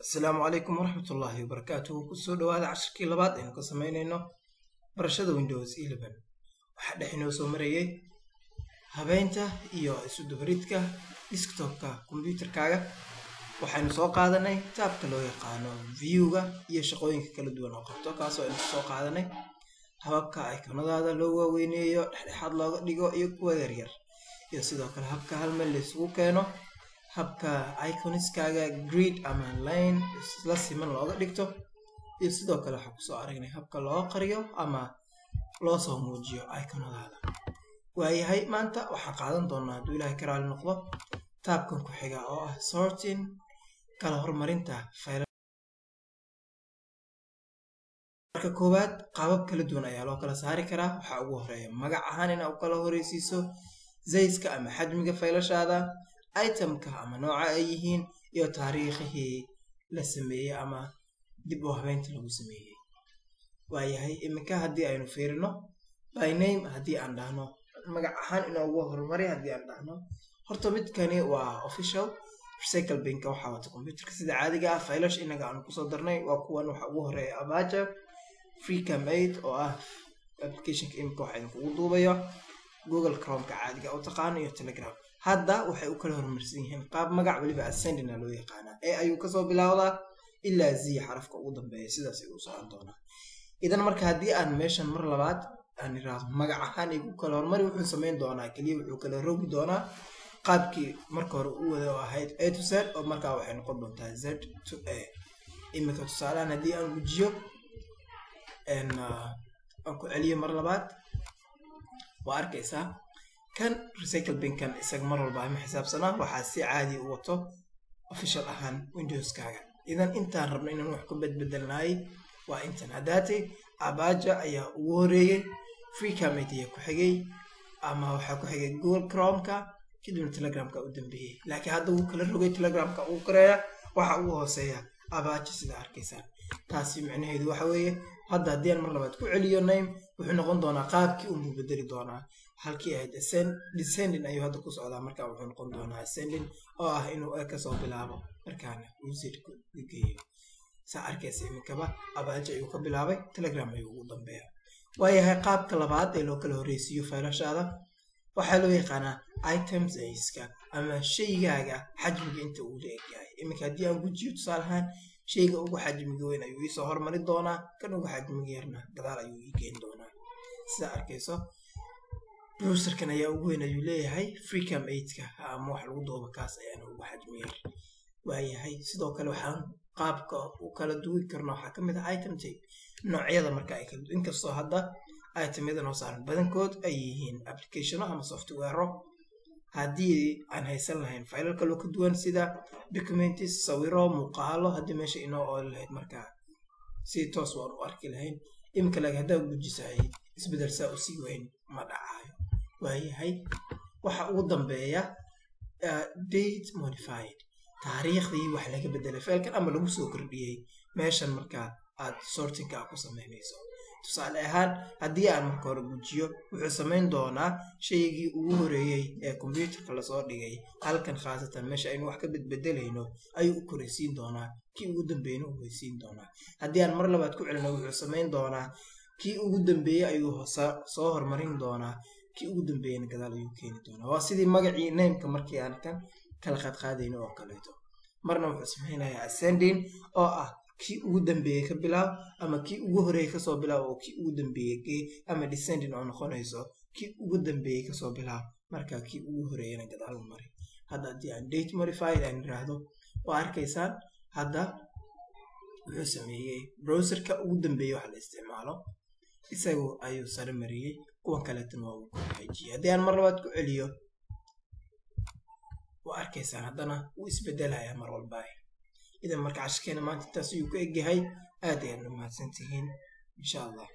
السلام عليكم ورحمة الله وبركاته. كسو دواada cashirkii labaad aynu ka sameynayno barashada Windows 11. Waxa dhaxinoo soo marayay habeynta iyo isu dubaridka desktopka computerkaaga. Waxaynu soo qaadanay tabka loo yaqaano view-ga iyo shaqooyinka kala duwan oo qabto kaas oo aynu soo qaadanay hababka iconadaada loo waaweyneeyo, dhexdhexaad looga dhigo iyo kuwa yaryar, iyo sidoo kale habka hal meel la isugu keeno, habka iconiskaaga grid ama line la siman looga dhigto, iyo sidoo kale waxa ku soo aragnay habka loo qariyo ama loo soo muujiyo iconadaada. waayahay maanta waxaan qaadan doonaa hadduu ilaahay ka raali noqdo tabkan ku xiga oo ah sorting, kala hormarinta faylasha. marka koowaad qaabab kala duwan ayaa loo kala saari karaa. waxaa ugu horeeya magac ahaan inaad u kala horeysiiso zayska ama xajmiga faylashaada, itemka ama nooca ay yihiin, iyo taariikhihii la sameeyay ama dib u habeynta lagu sameeyay. waayahay iminka haddii aynu fiirino by name, haddii aan dhahno magac ahaan inuu ugu horumari, haddii aan dhahno horta midkani waa official recycle bin waxa wata computerka sida caadiga ah. faylash inaga aan ku soo darnay waa kuwan. waxa ugu horeeya Apache Freecam 8 oo ah applicationka imika waxa idin kugu duubayo Google Chrome-ka caadiga oo taqaan iyo Telegram. hadda waxay u kala horumarsan yihiin qaab magac waliba ascending loo yaqaana ee ayuu ka soo bilowdaa ilaa z xarafka ugu dambeeya, sidaas ay u socon doonaa. idan marka haddii aan meeshan mar labaad aan iraahdo magac ahaan igu kala hormari, wuxuu sameyn doonaa kaliya wuxuu kala rogi doonaa qaabkii marka hore u wada ahayd A to Z oo markaa waxay noqon doontaa Z to A. imika tusaalahan haddii aan gujiyo aan ku celiyo mar labaad, waa arkaysaa kan recycle binkan isaga mar walba ma xisaabsanaa, waxaa si caadi u wato official ahaan Windows-kaaga. idan intaan rabno inaan wax ku bedbedelnaay waa intan. haddaatay Apache ayaa ugu horeeyay, Freecam 8 ayaa ku xigay, ama waxaa ku xigay Google Chrome-ka, kadibna Telegram-ka u dambeeyay. laakiin hadda wuu kala rogay, Telegram-ka uu koreeya, waxa ugu hooseeya Apache sida arkaysaa. taasi macnaheedu waxa weeye hadda haddii aan mar labaad ku celiyo name wuxuu noqon doonaa qaabkii uu bedeli doonaa. halkii ahayd descending ayuu hadda ku socdaa, markaa wuxuu noqon doonaa ascending oo ah inuu ka soo bilaabo markaana uu z ku geeyo. saa arkaysa iminkaba Apache ayuu ka bilaabay, Telegram ayuu ugu dambeeya. waayahay qaabka labaad ee loo kala horeysiiyo faylashaada waxaa loo yaqaanaa item size-ka ama shaygaaga xajmiga inta uu leeyahay. iminka haddii aan gujiyo tusaale ahaan shayga ugu xajmiga weyn ayuu ii soo hormari doonaa, kan ugu xajmiga yarna gadaal ayuu ii keeni doonaa. sida arkayso browserkan ayaa ugu weyn ayuu leeyahay, Freecam 8ka ama wax lagu duubo kaas ayaana ugu xajmi yar. waayahay sidoo kale waxaan qaabka u kala duwi karno waxaa ka mid ah item type, noocyada marka ay kala inkastoo hadda itemyada noo saaran badankood ay yihiin applicationo ama software. haddii aan haysan lahayn faylal kaloo ka duwan sida documents, sawiro, muuqaalo, haddii meesha inoo ooli lahayd markaa si toos waan u arki lahayn. imika laakiin haddaa gujisahay isbedel saa u sii weyn ma dhacayo. waayahay waxa ugu dambeeya date modified, taariikhdii wax laga bedelay faylkan ama lagu soo kordhiyey meeshan markaa aad sortingka ku sameynayso. tusaale ahaan haddii aan marka hore gujiyo wuxuu sameyn doonaa shaygii ugu horeeyay ee computerka lasoo dhigay, halkan khaasatan meesha aynu wax ka bedbedelayno ayuu u koreysiin doonaa, kii ugu dambeeyna u horeysiin doonaa. haddii aan mar labaad ku celino wuxuu sameyn doonaa kii ugu dambeeyay ayuu soo hormarin doonaa, kii ugu dambeeyana gadaal ayuu keeni doonaa. waa sidii magacii nameka markii aan kan kala qaadqaadayno oo kaleeto. marna wuxuu sameynayaa ascending oo ah kii ugu dambeeyay ka bilaab ama kii ugu horeeyay kasoo bilaab oo kii ugu dambeeyay ama descending oo noqonayso kii ugu dambeeyay kasoo bilaab markaa kii ugu horeeyana gadaal u mari. hadda haddii aan date modified aan iraahdo waa arkaysaan hadda wuxuu sameeyey browserka ugu dambeeyay wax la isticmaalo isagu ayuu sare mariyey, kuwan kaleetana waa uu ku xajiyay. haddii aan mar labaad ku celiyo waa arkaysaan haddana wuu isbedelaya mar walba. idan marka cashirkeena maanta intaas ayuu ka egyahay. aad ayaad u mahadsantihiin insha allah.